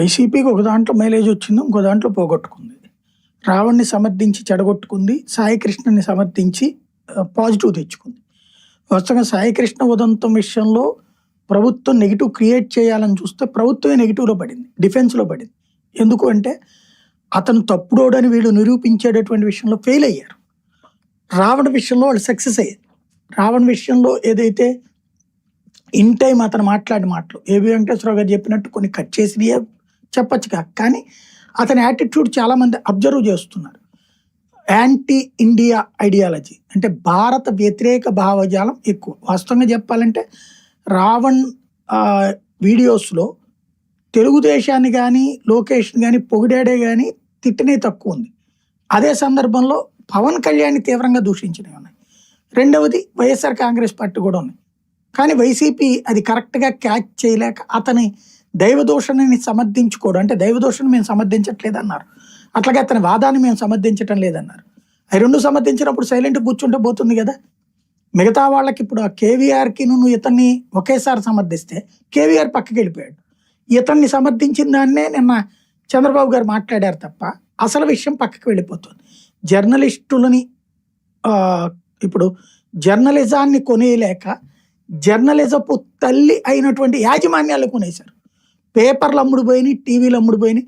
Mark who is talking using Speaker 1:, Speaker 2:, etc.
Speaker 1: వైసీపీకి ఒక దాంట్లో మైలేజ్ వచ్చింది. ఇంకో దాంట్లో పోగొట్టుకుంది. రావణ్‌ని సమర్థించి చెడగొట్టుకుంది. సాయి కృష్ణని సమర్థించి పాజిటివ్ తెచ్చుకుంది. వాస్తవంగా సాయి కృష్ణ ఉదంతం విషయంలో ప్రభుత్వం నెగెటివ్ క్రియేట్ చేయాలని చూస్తే ప్రభుత్వమే నెగెటివ్‌లో పడింది. డిఫెన్స్‌లో పడింది. ఎందుకు అంటే అతను తప్పుడోడని వీళ్ళు నిరూపించేటటువంటి విషయంలో ఫెయిల్ అయ్యారు. రావణ విషయంలో వాళ్ళు సక్సెస్ అయ్యారు. రావణ విషయంలో ఏదైతే ఇన్ టైం అతను మాట్లాడిన మాటలు ఏబి వెంకటేశ్వరరావు గారు చెప్పినట్టు కొన్ని కట్ చేసినయే చెప్పొచ్చుగా, కానీ అతని యాటిట్యూడ్ చాలామంది అబ్జర్వ్ చేస్తున్నారు. యాంటీ ఇండియా ఐడియాలజీ అంటే భారత వ్యతిరేక భావజాలం ఎక్కువ. వాస్తవంగా చెప్పాలంటే రావణ్ వీడియోస్లో తెలుగుదేశాన్ని కానీ లోకేష్ని కానీ పొగిడాడే కానీ తిట్టినే తక్కువ ఉంది. అదే సందర్భంలో పవన్ కళ్యాణ్ని తీవ్రంగా దూషించినవి ఉన్నాయి. రెండవది వైఎస్ఆర్ కాంగ్రెస్ పార్టీ కూడా ఉంది. కానీ వైసీపీ అది కరెక్ట్గా క్యాచ్ చేయలేక అతని దైవదూషణని సమర్థించుకోవడం, అంటే దైవదూషణ మేము సమర్థించట్లేదన్నారు, అట్లాగే అతని వాదాన్ని మేము సమర్థించటం లేదన్నారు. అవి రెండు సమర్థించినప్పుడు సైలెంట్ కూర్చుంటే పోతుంది కదా. మిగతా వాళ్ళకి ఇప్పుడు ఆ కేవీఆర్కి నువ్వు ఇతన్ని ఒకేసారి సమర్థిస్తే కేవీఆర్ పక్కకి వెళ్ళిపోయాడు. ఇతన్ని సమర్థించిన దాన్నే నిన్న చంద్రబాబు గారు మాట్లాడారు తప్ప అసలు విషయం పక్కకి వెళ్ళిపోతుంది. జర్నలిస్టులని ఇప్పుడు జర్నలిజాన్ని కొనేయలేక జర్నలిజపు తల్లి అయినటువంటి యాజమాన్యాలు కొనేశారు. పేపర్లు అమ్ముడు పోయినాయి, టీవీలు అమ్ముడు పోయినాయి.